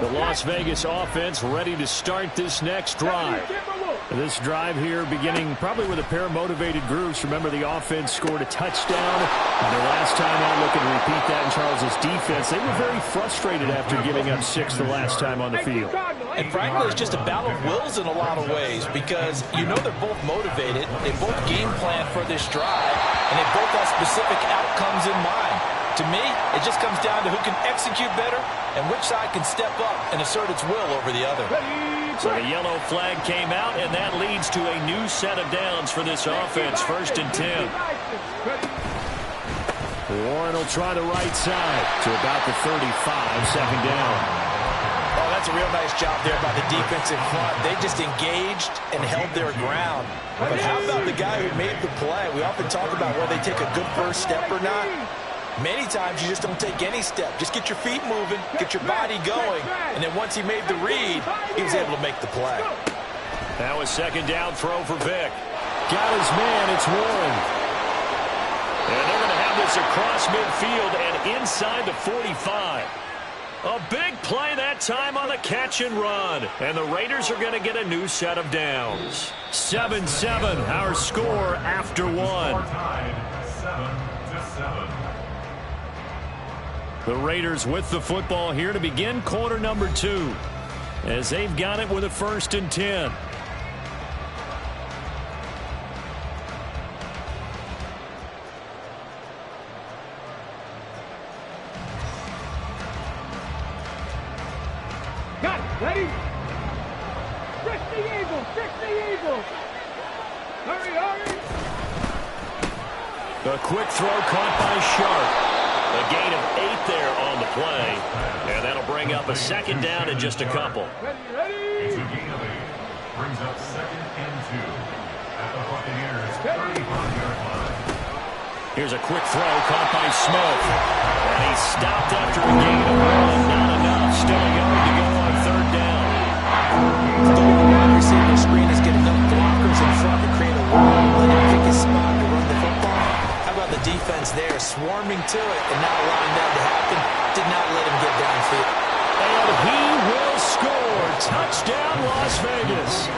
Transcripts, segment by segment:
The Las Vegas offense ready to start this next drive. This drive here beginning probably with a pair of motivated groups. Remember, the offense scored a touchdown. Their last time out, looking to repeat that in Charles' defense. They were very frustrated after giving up 6 the last time on the field. And frankly, it's just a battle of wills in a lot of ways because you know they're both motivated. They both game plan for this drive, and they both have specific outcomes in mind. To me, it just comes down to who can execute better and which side can step up and assert its will over the other. So the yellow flag came out, and that leads to a new set of downs for this offense. 1st and 10. Warren will try the right side to about the 35, 2nd down. Oh, that's a real nice job there by the defensive front. They just engaged and held their ground. But how about the guy who made the play? We often talk about whether they take a good first step or not. Many times you just don't take any step. Just get your feet moving, get your body going, and then once he made the read, he was able to make the play. That was 2nd down throw for Vick. Got his man, it's Warren. And they're going to have this across midfield and inside the 45. A big play that time on the catch and run. And the Raiders are going to get a new set of downs. 7-7, our score after 1. 7-7. The Raiders with the football here to begin quarter number 2. As they've got it with a 1st and 10. Got it. Ready? Fix the Eagles. Fix the Eagles. Hurry, hurry. A quick throw caught by Sharp. A gain of 8 there on the play. And that'll bring up a 2nd down in just a couple. Ready? It's a gain of 8. Brings up 2nd and 2 at the Buccaneers' 35-yard line. Here's a quick throw caught by Smith. And he stopped after a gain of 1. Not enough. Still a yard to go on 3rd down. The wide receiver screen is getting enough blockers in front to create a wall. Let him pick his spot to run the football. How about the defense there, swarming to it and not allowing that to happen? Did not let him get downfield. And he will score. Touchdown, Las Vegas.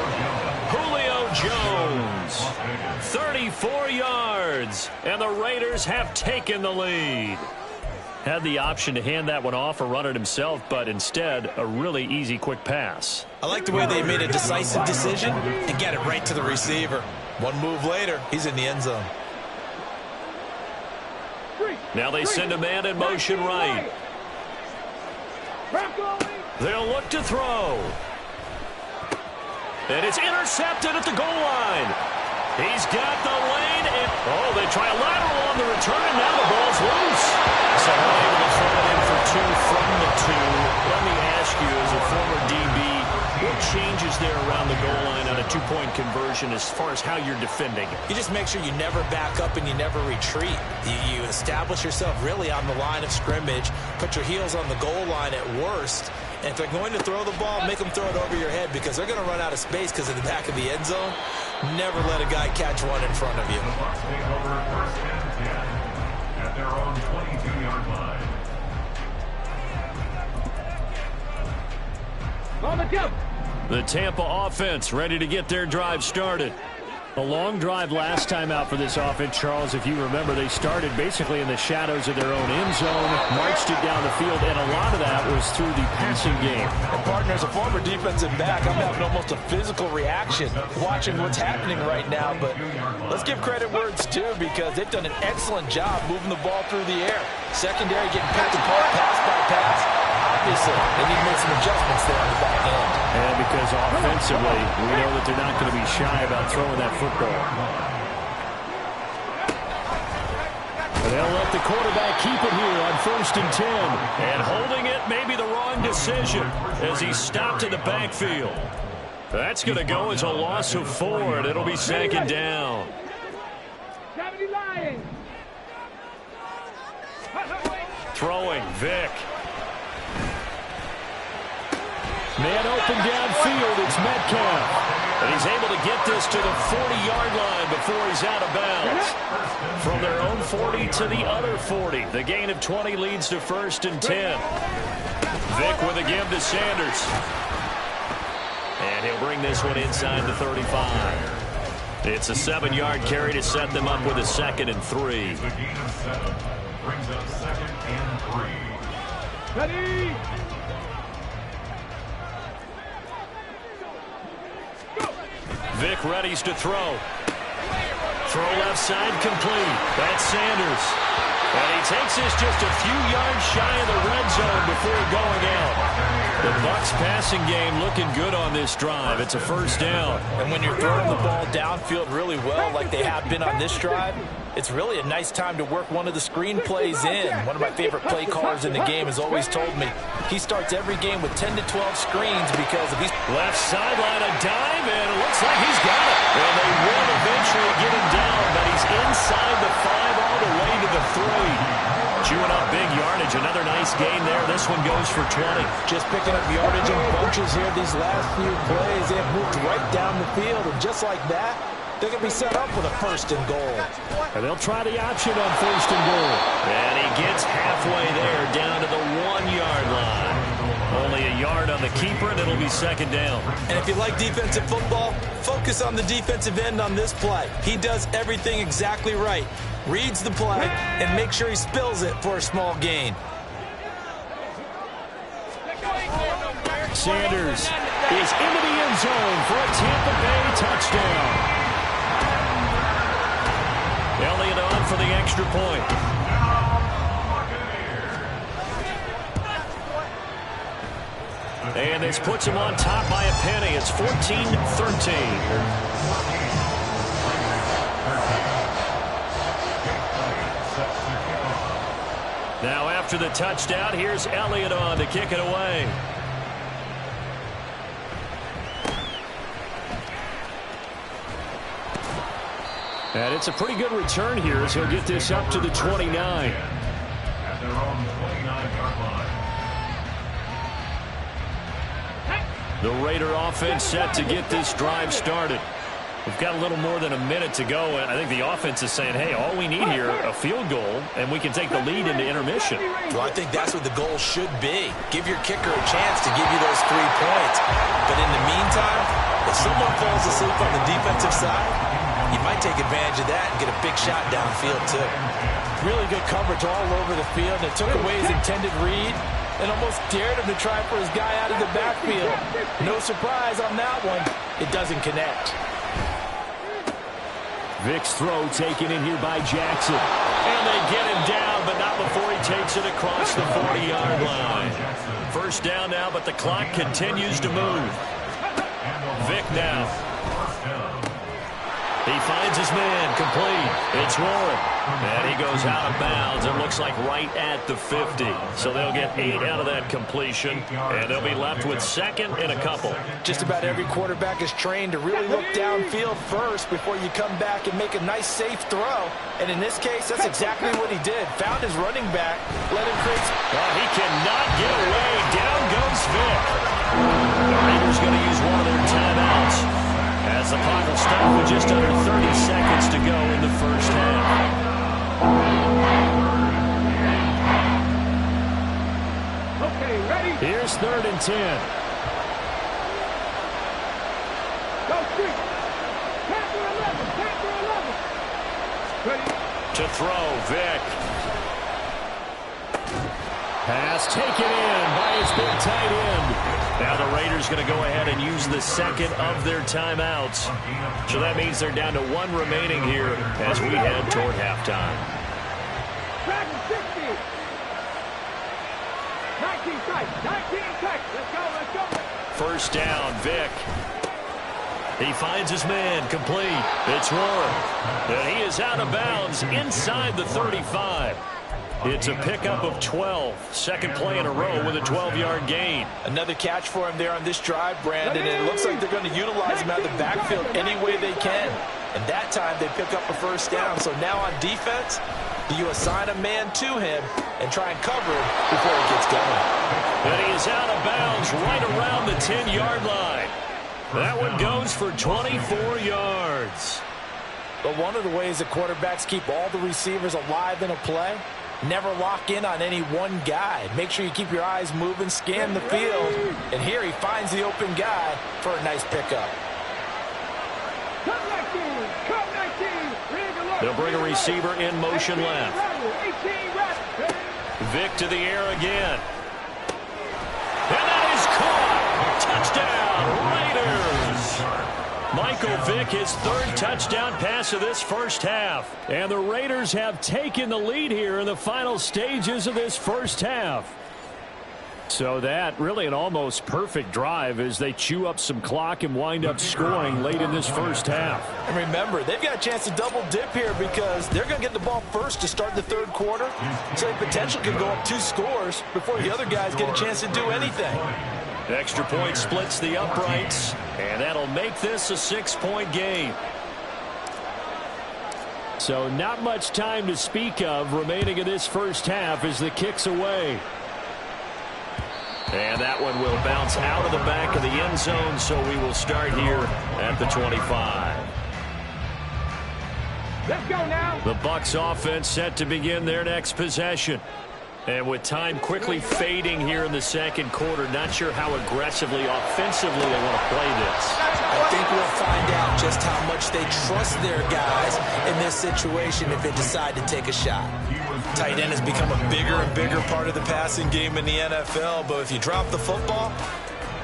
Julio Jones. 34 yards. And the Raiders have taken the lead. Had the option to hand that one off or run it himself, but instead, a really easy quick pass. I like the way they made a decisive decision and get it right to the receiver. One move later, he's in the end zone. Now they send a man in motion right. They'll look to throw. And it's intercepted at the goal line. He's got the lane. And, oh, they try a lateral on the return, and now the ball's loose. So they're able to throw it in for 2 from the 2. Let me ask you, as a former DB, what changes there around the goal line on a 2-point conversion as far as how you're defending? You just make sure you never back up and you never retreat. You establish yourself really on the line of scrimmage, put your heels on the goal line at worst, and if they're going to throw the ball, make them throw it over your head because they're going to run out of space because of the back of the end zone. Never let a guy catch one in front of you. The Bucs take over 1st and 10 at their own 22-yard line. On the jump. The Tampa offense ready to get their drive started. A long drive last time out for this offense, Charles. If you remember, they started basically in the shadows of their own end zone, marched it down the field, and a lot of that was through the passing game. And partner, as a former defensive back, I'm having almost a physical reaction watching what's happening right now. But let's give credit where it's due because they've done an excellent job moving the ball through the air. Secondary getting picked apart pass by pass. Obviously, they need to make some adjustments there on the back end. And because offensively, we know that they're not going to be shy about throwing that football. But they'll let the quarterback keep it here on 1st and 10. And holding it may be the wrong decision as he stopped in the backfield. That's going to go as a loss of 4, and it'll be 2nd down. Throwing, Vick. Man open downfield, it's Metcalf. And he's able to get this to the 40-yard line before he's out of bounds. From their own 40 to the other 40. The gain of 20 leads to 1st and 10. Vic with a give to Sanders. And he'll bring this one inside the 35. It's a 7-yard carry to set them up with a 2nd and 3. The gain of 7 brings up 2nd and 3. Ready? Vic readies to throw. Throw left side complete. That's Sanders. And he takes this just a few yards shy of the red zone before going out. The Bucs passing game looking good on this drive. It's a 1st down. And when you're throwing the ball downfield really well like they have been on this drive, it's really a nice time to work one of the screen plays in. One of my favorite play callers in the game has always told me he starts every game with 10 to 12 screens because if he's left sideline, a dive, and it looks like he's got it. And they will eventually get him down, but he's inside the 5 all the way to the 3. Chewing up big yardage. Another nice gain there. This one goes for 20. Just picking up yardage in bunches here these last few plays. They've moved right down the field, and just like that, they're going to be set up with a 1st and goal. And they'll try the option on 1st and goal. And he gets halfway there down to the 1-yard line. Only a yard on the keeper, and it'll be 2nd down. And if you like defensive football, focus on the defensive end on this play. He does everything exactly right. Reads the play and make sure he spills it for a small gain. Sanders is into the end zone for a Tampa Bay touchdown. Elliott on for the extra point. And this puts him on top by a penny. It's 14-13. Now after the touchdown, here's Elliott on to kick it away. And it's a pretty good return here as he'll get this up to the 29. At their own 29-yard line. The Raider offense set to get this drive started. We've got a little more than a minute to go, and I think the offense is saying, hey, all we need here, a field goal, and we can take the lead into intermission. Well, I think that's what the goal should be. Give your kicker a chance to give you those 3 points. But in the meantime, if someone falls asleep on the defensive side, you might take advantage of that and get a big shot downfield, too. Really good coverage all over the field. It took away his intended read and almost dared him to try for his guy out of the backfield. No surprise on that one. It doesn't connect. Vic's throw taken in here by Jackson. And they get him down, but not before he takes it across the 40-yard line. 1st down now, but the clock continues to move. Vic now. He finds his man, complete. It's Warren. And he goes out of bounds. It looks like right at the 50. So they'll get 8 out of that completion, and they'll be left with 2nd and a couple. Just about every quarterback is trained to really look downfield first before you come back and make a nice, safe throw. And in this case, that's exactly what he did. Found his running back, let him create. Oh, he cannot get away. Down goes Vic. The Raiders going to use one of their timeouts as the clock will stop with just under 30 seconds to go in the 1st half. Okay, ready? Here's 3rd and 10. Go, 3. Panther 11. Panther 11. Ready? To throw, Vic. Pass taken in by his big tight end. Now the Raiders going to go ahead and use the 2nd of their timeouts. So that means they're down to 1 remaining here as we head toward halftime. Track 60. 19 strikes. 19 strikes. Let's go, let's go. 1st down, Vic. He finds his man, complete. It's Warren. And he is out of bounds inside the 35. It's a pickup of 12. 2nd play in a row with a 12-yard gain. Another catch for him there on this drive, Brandon, and it looks like they're going to utilize him out of the backfield any way they can. And that time they pick up a 1st down. So now on defense, do you assign a man to him and try and cover him before he gets going? And he is out of bounds right around the 10-yard line. That one goes for 24 yards. But one of the ways that quarterbacks keep all the receivers alive in a play Never lock in on any one guy. Make sure you keep your eyes moving, scan the field. And here he finds the open guy for a nice pickup. They'll bring a receiver in motion left. Vic to the air again. And that is caught. Touchdown, Raiders. Michael Vick, his third touchdown pass of this first half. And the Raiders have taken the lead here in the final stages of this first half. So that really an almost perfect drive as they chew up some clock and wind up scoring late in this first half. And remember, they've got a chance to double dip here because they're going to get the ball first to start the third quarter. So they potentially could go up 2 scores before the other guys get a chance to do anything. Extra point splits the uprights, and that'll make this a 6-point game. So not much time to speak of remaining in this first half as the kick's away. And that one will bounce out of the back of the end zone, so we will start here at the 25. Let's go now. The Bucs offense set to begin their next possession. And with time quickly fading here in the second quarter, not sure how aggressively, offensively they want to play this. I think we'll find out just how much they trust their guys in this situation if they decide to take a shot. Tight end has become a bigger and bigger part of the passing game in the NFL, but if you drop the football,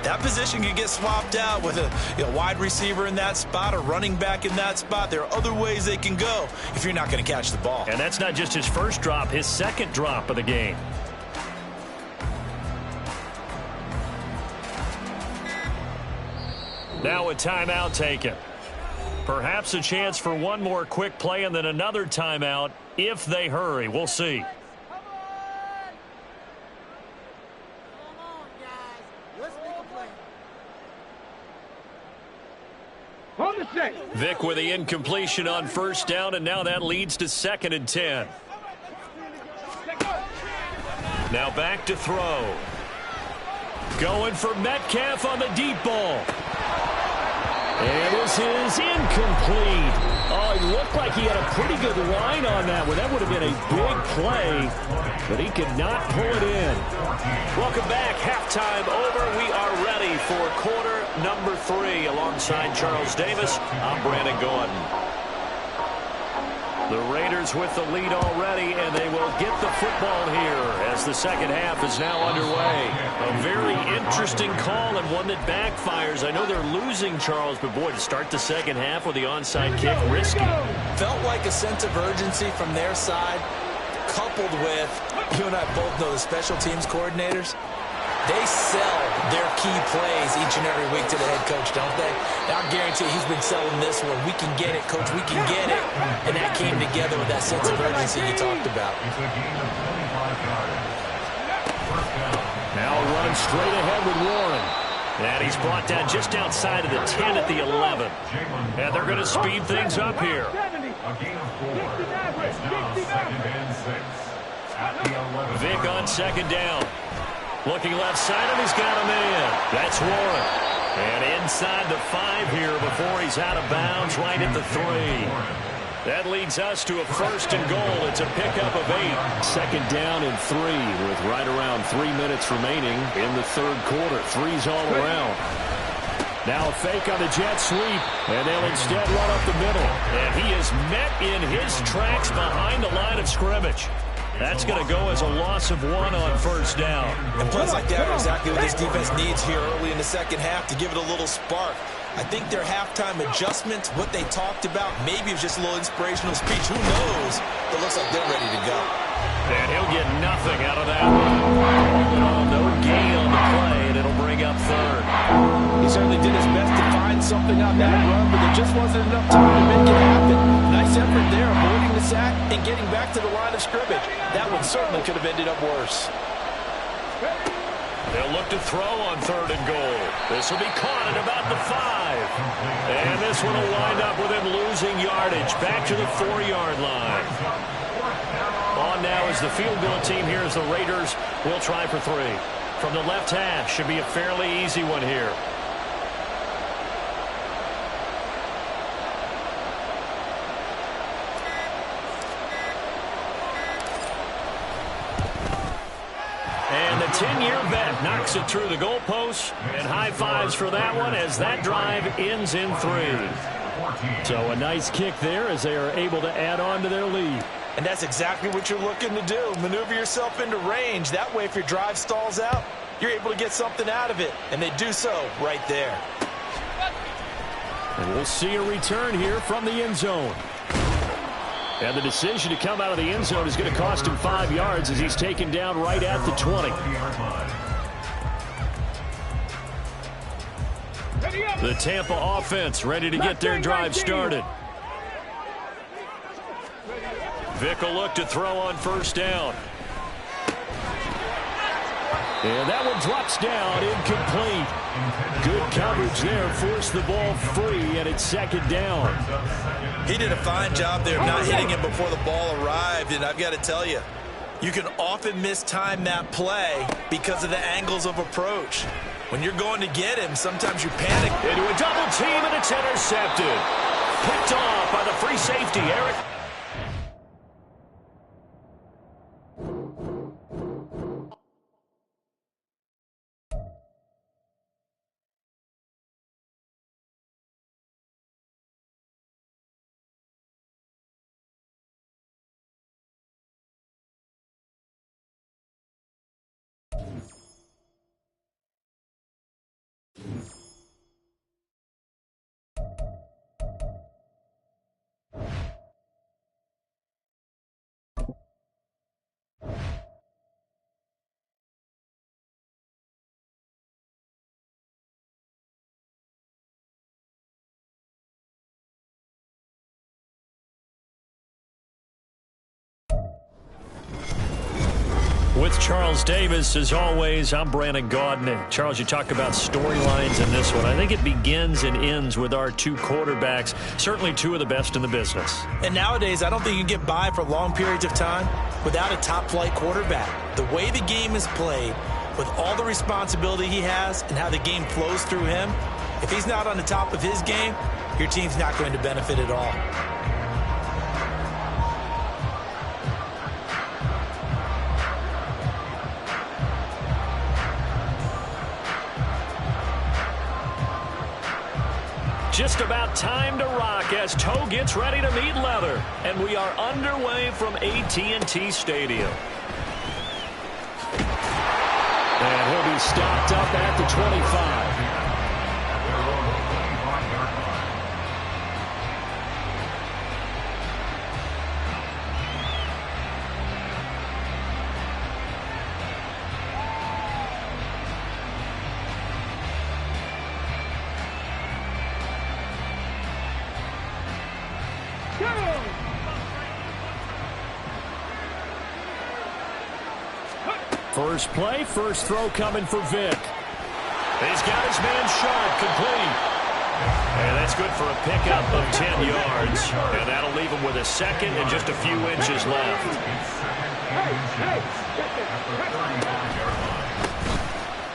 that position can get swapped out with a wide receiver in that spot, a running back in that spot. There are other ways they can go if you're not going to catch the ball. And that's not just his first drop, his second drop of the game. Now a timeout taken. Perhaps a chance for one more quick play and then another timeout if they hurry. We'll see. Vic with the incompletion on first down, and now that leads to 2nd and 10. Now back to throw. Going for Metcalf on the deep ball. And this is incomplete. Oh, it looked like he had a pretty good line on that one. That would have been a big play, but he could not pull it in. Welcome back. Halftime over. We are ready for quarter number 3. Alongside Charles Davis, I'm Brandon Gordon. The Raiders with the lead already, and they will get the football here as the second half is now underway. A very interesting call and one that backfires. I know they're losing, Charles, but boy, to start the second half with the onside kick, risky. Felt like a sense of urgency from their side, coupled with, you and I both know the special teams coordinators. They sell their key plays each and every week to the head coach, don't they? And I guarantee he's been selling this one. We can get it, coach. We can get it. And that came together with that sense of urgency you talked about. Now run straight ahead with Warren. And he's brought down just outside of the 10 at the 11. And they're going to speed things up here. Vic on second down. Looking left side, and he's got a man. That's Warren. And inside the 5 here before he's out of bounds right at the 3. That leads us to a 1st and goal. It's a pickup of 8. Second down and 3 with right around 3 minutes remaining in the third quarter. 3's all around. Now a fake on the jet sweep, and they'll instead run up the middle. And he is met in his tracks behind the line of scrimmage. That's going to go as a loss of 1 on first down. And plays like that are exactly what this defense needs here early in the second half to give it a little spark. I think their halftime adjustments, what they talked about, maybe it was just a little inspirational speech. Who knows? But it looks like they're ready to go. And he'll get nothing out of that one. No gain on the play, and it'll bring up 3rd. He certainly did his best to find something on that run, but there just wasn't enough time to make it happen. Nice effort there, avoiding the sack and getting back to the line of scrimmage. That one certainly could have ended up worse. They'll look to throw on 3rd and goal. This will be caught at about the 5. And this one will wind up with him losing yardage back to the 4-yard line. On now is the field goal team here as the Raiders will try for 3. From the left half, should be a fairly easy one here. 10-year vet knocks it through the goalpost, and high fives for that one as that drive ends in 3. So a nice kick there as they are able to add on to their lead. And that's exactly what you're looking to do. Maneuver yourself into range. That way, if your drive stalls out, you're able to get something out of it. And they do so right there. And we'll see a return here from the end zone. And the decision to come out of the end zone is going to cost him 5 yards as he's taken down right at the 20. The Tampa offense ready to get their drive started. Vic will look to throw on first down. And that one drops down, incomplete. Good coverage there, forced the ball free, and it's second down. He did a fine job there of not hitting him before the ball arrived, and I've got to tell you, you can often mistime that play because of the angles of approach. When you're going to get him, sometimes you panic. Into a double team, and it's intercepted. Picked off by the free safety, Eric. With Charles Davis, as always, I'm Brandon Gaudin. Charles, you talk about storylines in this one. I think it begins and ends with our two quarterbacks, certainly two of the best in the business. And nowadays, I don't think you can get by for long periods of time without a top-flight quarterback. The way the game is played, with all the responsibility he has and how the game flows through him, if he's not on the top of his game, your team's not going to benefit at all. Just about time to rock as Toe gets ready to meet leather. And we are underway from AT&T Stadium. And he'll be stopped up at the 25. First play, first throw coming for Vic. He's got his man Sharp, complete. And that's good for a pickup of 10 yards. And that'll leave him with a second and just a few inches left.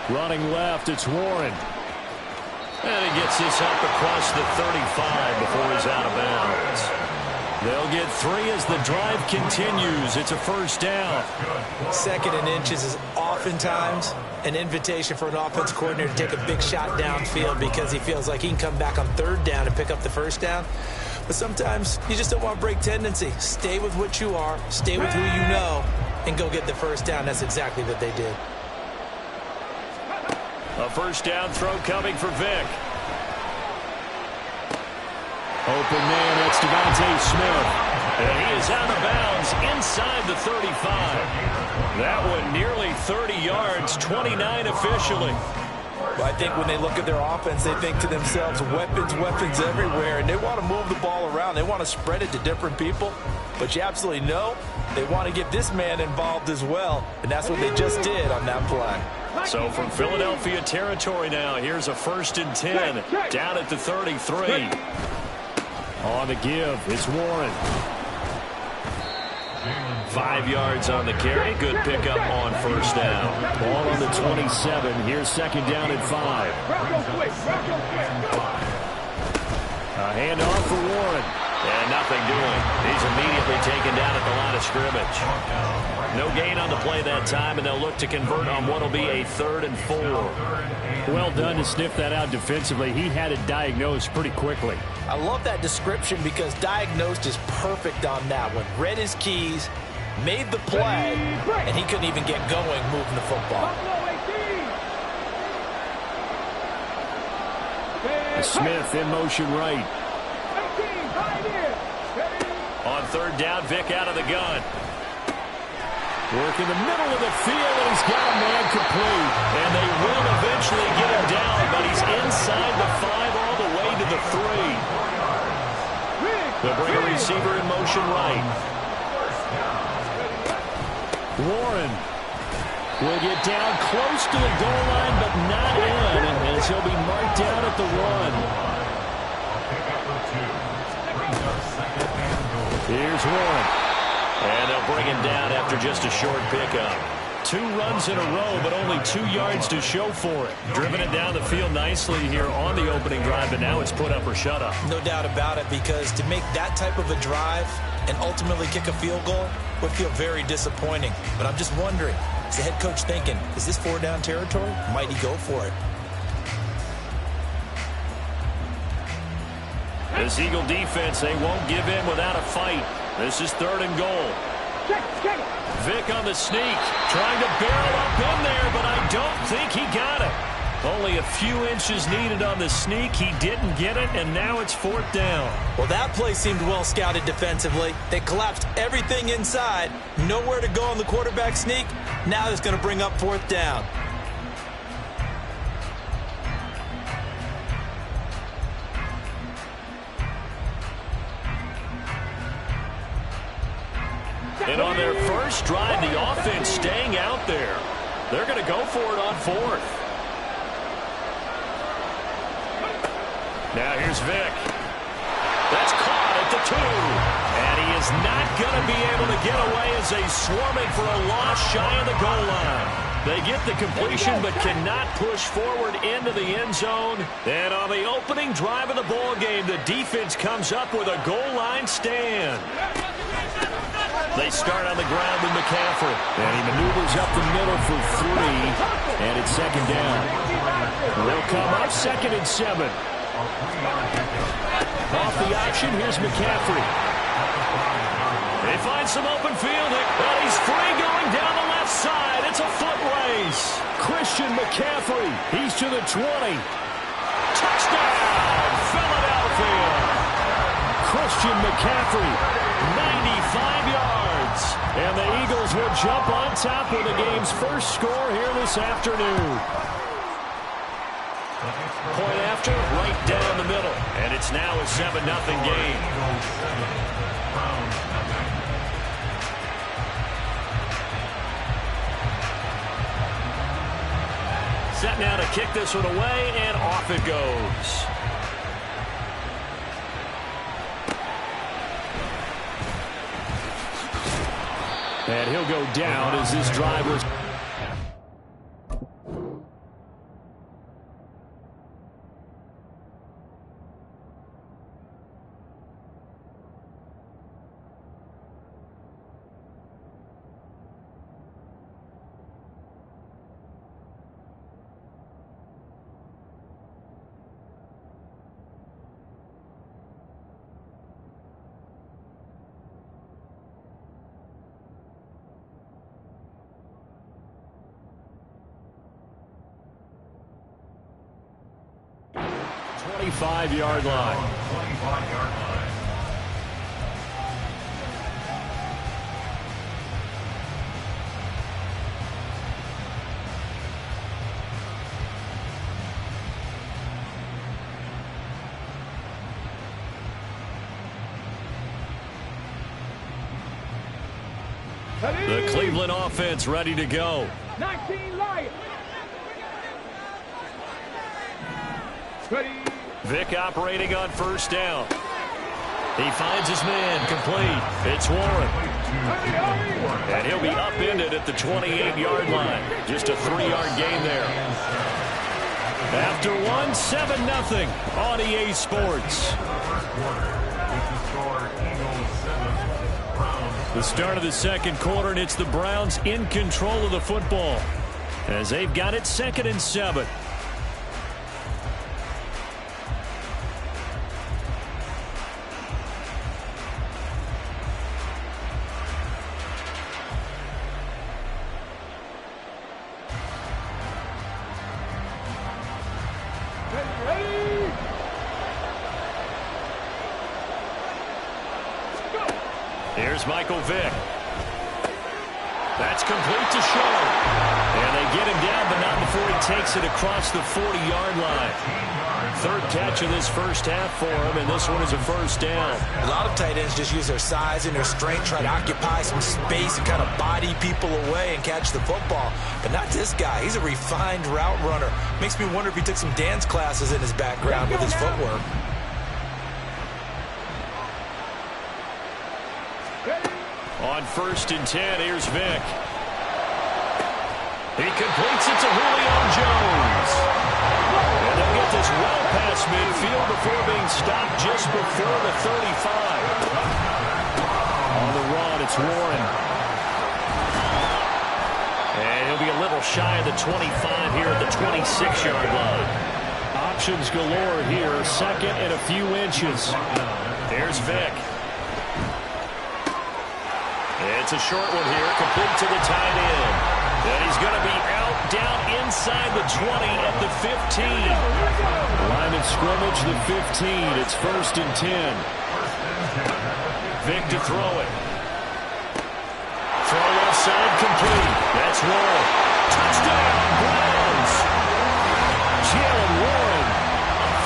Running left, it's Warren. And he gets this up across the 35 before he's out of bounds. They'll get 3 as the drive continues. It's a first down. Second and inches is oftentimes an invitation for an offense coordinator to take a big shot downfield because he feels like he can come back on third down and pick up the first down. But sometimes you just don't want to break tendency. Stay with what you are, stay with who you know, and go get the first down. That's exactly what they did. A first down throw coming for Vic. Open man, that's Devontae Smith. And he is out of bounds inside the 35. That one nearly 30 yards, 29 officially. Well, I think when they look at their offense, they think to themselves, weapons, weapons everywhere, and they want to move the ball around. They want to spread it to different people, but you absolutely know they want to get this man involved as well, and that's what they just did on that play. So from Philadelphia territory now, here's a 1st and 10, down at the 33. On the give, it's Warren. 5 yards on the carry. Good pickup on first down. Ball on the 27. Here's second down and 5. A handoff for Warren. And nothing doing. He's immediately taken down at the line of scrimmage. No gain on the play that time, and they'll look to convert on what will be a 3rd and 4. Well done to sniff that out defensively. He had it diagnosed pretty quickly. I love that description because diagnosed is perfect on that one. Read his keys, made the play, and he couldn't even get going moving the football. Smith in motion right. On 3rd down, Vic out of the gun. Work in the middle of the field, and he's got a man complete. And they will eventually get him down, but he's inside the 5 all the way to the 3. They'll bring a receiver in motion right. Warren will get down close to the goal line, but not in, as he'll be marked down at the 1. Here's Warren. And they'll bring him down after just a short pickup. 2 runs in a row, but only 2 yards to show for it. Driven it down the field nicely here on the opening drive, but now it's put up or shut up. No doubt about it, because to make that type of a drive and ultimately kick a field goal would feel very disappointing. But I'm just wondering, is the head coach thinking, is this 4-down territory? Might he go for it? This Eagle defense, they won't give in without a fight. This is 3rd and goal. Vic on the sneak, trying to barrel up in there, but I don't think he got it. Only a few inches needed on the sneak. He didn't get it, and now it's 4th down. Well, that play seemed well scouted defensively. They collapsed everything inside. Nowhere to go on the quarterback sneak. Now it's going to bring up 4th down. And on their first drive, the offense staying out there. They're going to go for it on 4th. Now here's Vic. That's caught at the 2. And he is not going to be able to get away as they swarm it for a loss shy of the goal line. They get the completion but cannot push forward into the end zone. And on the opening drive of the ball game, the defense comes up with a goal line stand. They start on the ground with McCaffrey. And he maneuvers up the middle for 3. And it's 2nd down. They'll come up 2nd and 7. Off the option, here's McCaffrey. They find some open field. And he's free going down the left side. It's a foot race. Christian McCaffrey. He's to the 20. Touchdown, Philadelphia. Christian McCaffrey, 95 yards. And the Eagles will jump on top with the game's first score here this afternoon. Point after, right down the middle. And it's now a 7-0 game. Set now to kick this one away, and off it goes. And he'll go down as this drive was... Five-yard line. 25-yard line. The Cleveland offense ready to go. 19 Lions. Ready. Vic operating on 1st down. He finds his man complete. It's Warren. And he'll be upended at the 28-yard line. Just a 3-yard gain there. After one, 7-0 on EA Sports. score, Eagles 7, Browns. The start of the second quarter, and it's the Browns in control of the football as they've got it 2nd and 7. Here's Michael Vick. That's complete to Shaw. And they get him down, but not before he takes it across the 40-yard line. 3rd catch of this first half for him, and this one is a first down. A lot of tight ends just use their size and their strength, try to occupy some space and kind of body people away and catch the football. But not this guy. He's a refined route runner. Makes me wonder if he took some dance classes in his background with his footwork. On 1st and 10, here's Vick. He completes it to Julio Jones. And they'll get this well past midfield before being stopped just before the 35. On the run, it's Warren. And he'll be a little shy of the 25 here at the 26-yard line. Options galore here, 2nd and a few inches. There's Vick. It's a short one here, complete to the tight end. And he's going to be out, down inside the 20 at the 15. Line of scrimmage, the 15. It's 1st and 10. Vick to throw it. Throw left side, complete. That's Warren. Touchdown, Browns. Jalen Warren.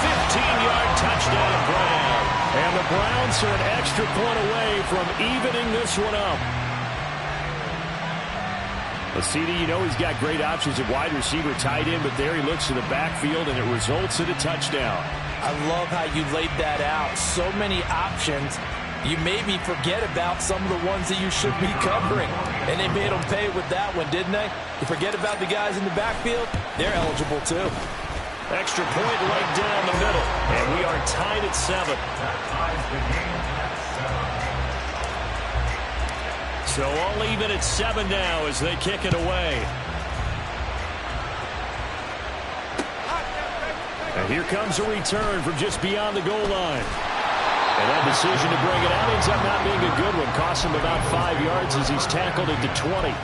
15-yard touchdown, Brown. And the Browns are an extra point away from evening this one up. But CD, you know he's got great options at wide receiver, tight end, but there he looks to the backfield, and it results in a touchdown. I love how you laid that out. So many options. You maybe forget about some of the ones that you should be covering. And they made them pay with that one, didn't they? You forget about the guys in the backfield, they're eligible too. Extra point right down the middle. And we are tied at 7. So all even at 7 now as they kick it away. And here comes a return from just beyond the goal line. And that decision to bring it out ends up not being a good one. Costs him about 5 yards as he's tackled at the 20.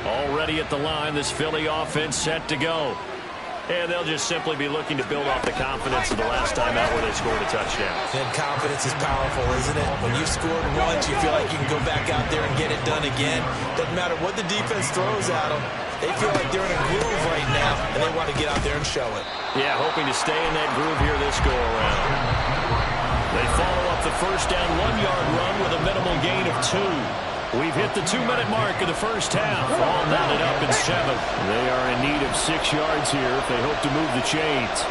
Already at the line, this Philly offense set to go. And they'll just simply be looking to build off the confidence of the last time out where they scored a touchdown. And confidence is powerful, isn't it? When you've scored once, you feel like you can go back out there and get it done again. Doesn't matter what the defense throws at them. They feel like they're in a groove right now, and they want to get out there and show it. Yeah, hoping to stay in that groove here this go-around. They follow up the first down 1-yard run with a minimal gain of 2. We've hit the 2-minute mark of the first half. All knotted up in 7. They are in need of 6 yards here if they hope to move the chains.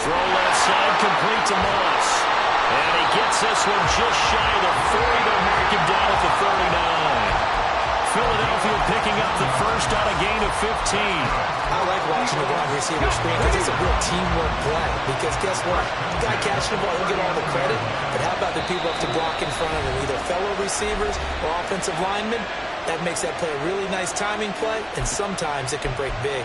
Throw left side, complete to Moss. And he gets this one just shy of the 40 to mark him down at the 39. Philadelphia picking up the first on a gain of 15. I like watching the wide receiver screen because it's a real teamwork play. Because guess what? The guy catching the ball, he'll get all the credit. But how about the people up to block in front of him, either fellow receivers or offensive linemen? That makes that play a really nice timing play, and sometimes it can break big.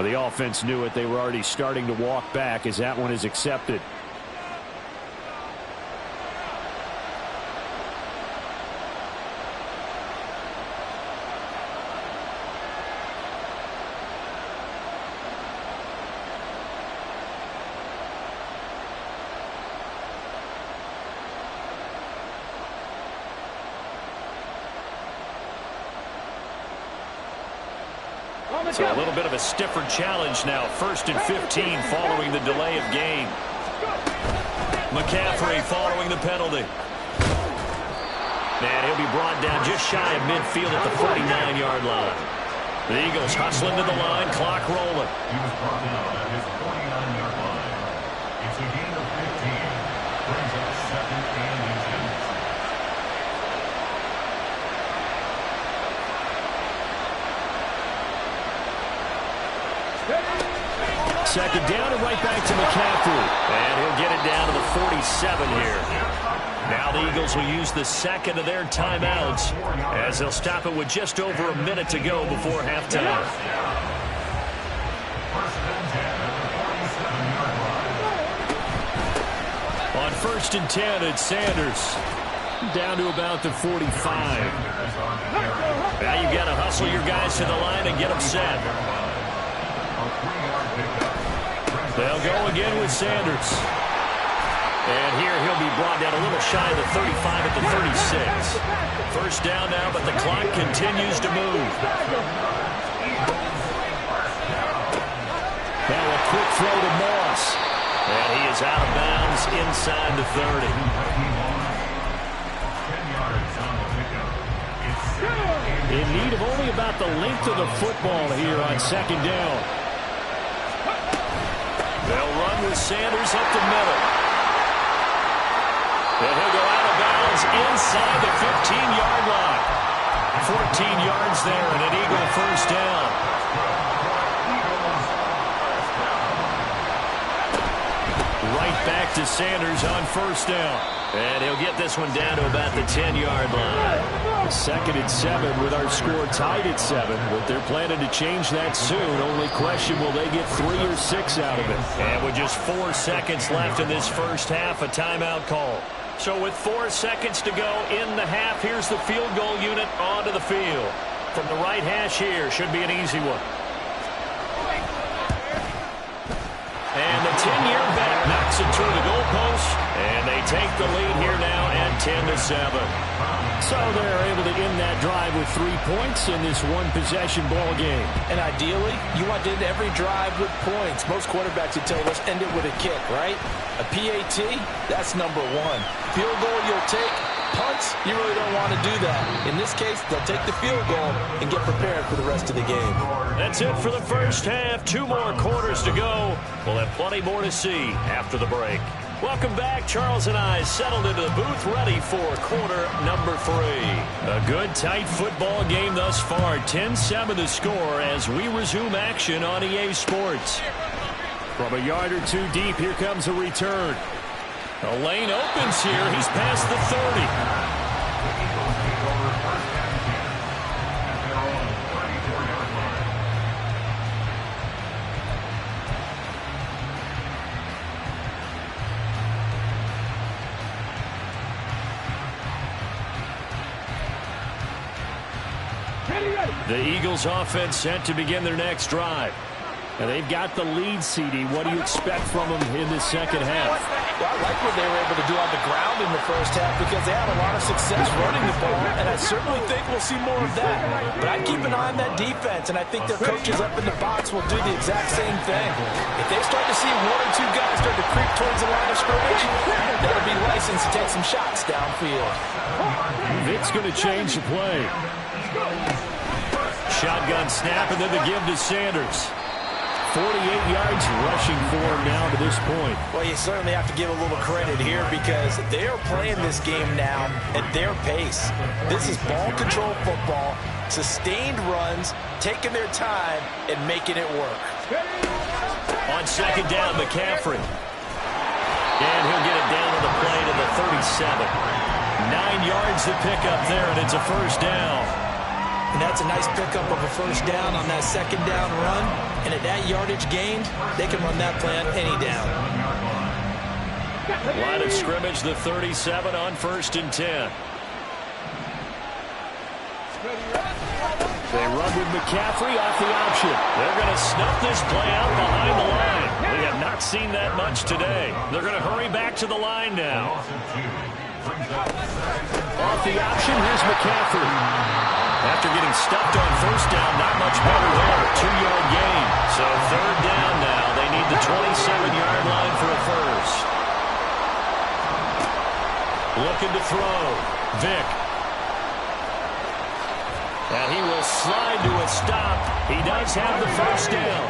The offense knew it. They were already starting to walk back as that one is accepted. So a little bit of a stiffer challenge now. 1st and 15 following the delay of game. McCaffrey following the penalty. And he'll be brought down just shy of midfield at the 49-yard line. The Eagles hustling to the line, clock rolling. He was brought down at his 49-yard line. It's a gain of 15. Brings up 2nd and 10. Second down and right back to McCaffrey. And he'll get it down to the 47 here. Now the Eagles will use the second of their timeouts as they'll stop it with just over a minute to go before halftime. On 1st and 10, it's Sanders. Down to about the 45. Now you've got to hustle your guys to the line and get them set. They'll go again with Sanders. And here he'll be brought down a little shy of the 35 at the 36. First down now, but the clock continues to move. Now a quick throw to Moss. And he is out of bounds inside the 30. In need of only about the length of the football here on 2nd down. They'll run with Sanders up the middle. And he'll go out of bounds inside the 15-yard line. 14 yards there and an Eagle first down. Right back to Sanders on 1st down. And he'll get this one down to about the 10-yard line. 2nd and 7 with our score tied at 7. But they're planning to change that soon. Only question, will they get 3 or 6 out of it? And with just 4 seconds left in this first half, a timeout call. So with 4 seconds to go in the half, here's the field goal unit onto the field. From the right hash here, should be an easy one. And the 10-year vet knocks it through the goalpost, and they take the lead here now at 10-7. So they're able to end that drive with 3 points in this one-possession ball game. And ideally, you want to end every drive with points. Most quarterbacks would tell you, let's end it with a kick, right? A PAT, that's number 1. Field goal you'll take. Punts, you really don't want to do that. In this case, they'll take the field goal and get prepared for the rest of the game. That's it for the first half. 2 more quarters to go. We'll have plenty more to see after the break. Welcome back. Charles and I settled into the booth ready for quarter number 3. A good, tight football game thus far. 10-7 the score as we resume action on EA Sports. From a yard or 2 deep, here comes a return. A lane opens here. He's past the 30. The Eagles offense set to begin their next drive. And they've got the lead, CD. What do you expect from them in this second half? Well, I like what they were able to do on the ground in the first half because they had a lot of success running the ball, and I certainly think we'll see more of that. But I'd keep an eye on that defense, and I think their coaches up in the box will do the exact same thing. If they start to see 1 or 2 guys start to creep towards the line of scrimmage, that'll be licensed to take some shots downfield. Vic's going to change the play. Shotgun snap, and then the give to Sanders. 48 yards rushing for him now to this point. Well, you certainly have to give a little credit here because they are playing this game now at their pace. This is ball control football, sustained runs, taking their time, and making it work. On second down, McCaffrey. And he'll get it down to the play to the 37. 9 yards to pick up there, and it's a first down. And that's a nice pickup of a first down on that second down run. And at that yardage gained, they can run that play on any down. Line of scrimmage, the 37 on 1st and 10. They run with McCaffrey off the option. They're going to snuff this play out behind the line. We have not seen that much today. They're going to hurry back to the line now. Off the option, here's McCaffrey. After getting stuffed on first down, not much better there. 2-yard gain. So third down now. They need the 27-yard line for a first. Looking to throw. Vic. And he will slide to a stop. He does have the first down.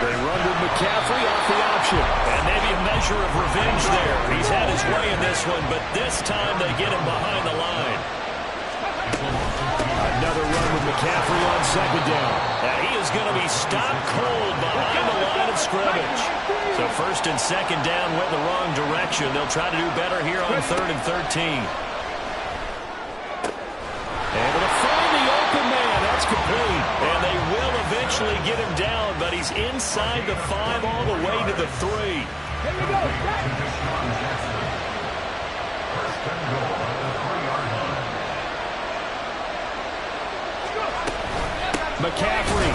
They run with McCaffrey off the option. And maybe a measure of revenge there. He's had his way in this one, but this time they get him behind the line. Another run with McCaffrey on second down. And he is going to be stopped cold behind the line of scrimmage. So first and second down went the wrong direction. They'll try to do better here on 3rd and 13. Able to find the open man. That's complete. And they will eventually get him down, but he's inside the 5 all the way to the 3. Here we go. McCaffrey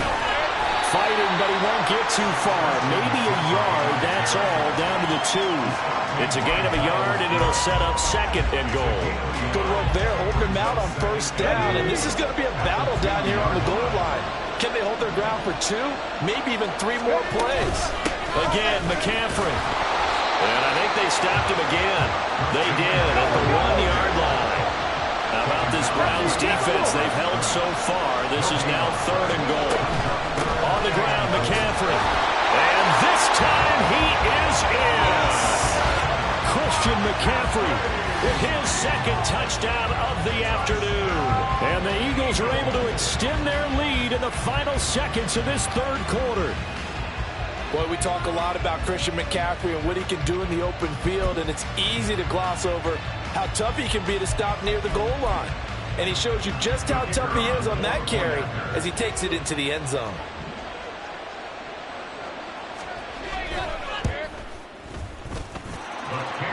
fighting, but he won't get too far. Maybe a yard, that's all, down to the 2. It's a gain of a yard, and it'll set up 2nd and goal. Good work there, holding him out on first down, and this is going to be a battle down here on the goal line. Can they hold their ground for 2, maybe even 3 more plays? Again, McCaffrey. And I think they stopped him again. They did at the 1-yard line. How about this Browns defense they've held so far? This is now 3rd and goal. On the ground, McCaffrey. And this time he is in. Christian McCaffrey with his 2nd touchdown of the afternoon. And the Eagles are able to extend their lead in the final seconds of this 3rd quarter. Boy, we talk a lot about Christian McCaffrey and what he can do in the open field, and it's easy to gloss over how tough he can be to stop near the goal line. And he shows you just how tough he is on that carry as he takes it into the end zone.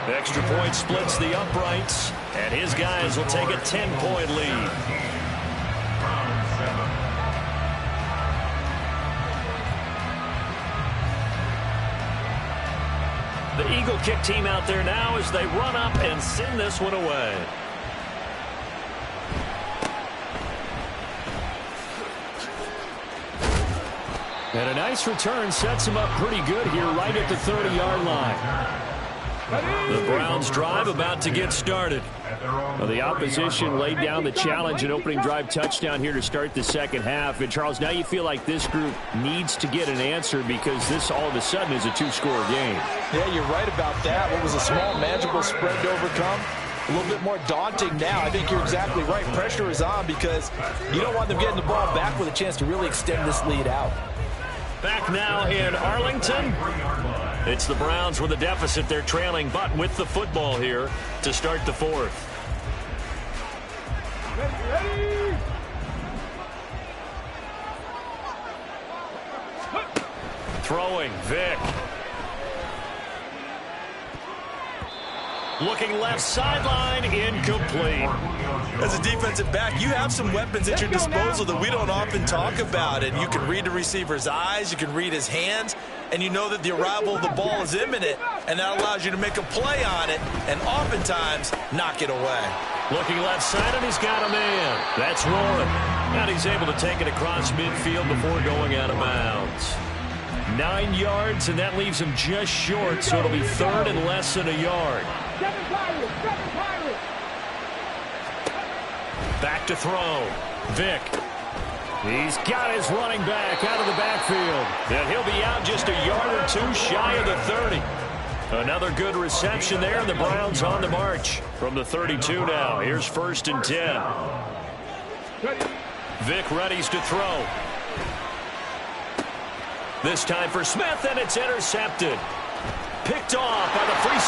Extra point splits the uprights, and his guys will take a 10-point lead. The Eagle kick team out there now as they run up and send this one away. And a nice return sets him up pretty good here right at the 30-yard line. The Browns drive about to get started. Well, the opposition laid down the challenge, an opening drive touchdown here to start the second half. And, Charles, now you feel like this group needs to get an answer because this all of a sudden is a 2-score game. Yeah, you're right about that. What was a small, manageable spread to overcome, a little bit more daunting now. I think you're exactly right. Pressure is on because you don't want them getting the ball back with a chance to really extend this lead out. Back now in Arlington. It's the Browns with a deficit. They're trailing, but with the football here to start the 4th. Ready. Throwing, Vic. Looking left sideline, incomplete. As a defensive back, you have some weapons at your disposal that we don't often talk about. And you can read the receiver's eyes, you can read his hands, and you know that the arrival of the ball is imminent, and that allows you to make a play on it and oftentimes knock it away. Looking left side, and he's got a man. That's Warren. And he's able to take it across midfield before going out of bounds. 9 yards, and that leaves him just short, so it'll be 3rd and less than a yard. Back to throw. Vic. He's got his running back out of the backfield. And he'll be out just a yard or 2 shy of the 30. Another good reception there, and the Browns on the march from the 32 now. Here's 1st and 10. Vic readies to throw. This time for Smith, and it's intercepted. Picked off by the free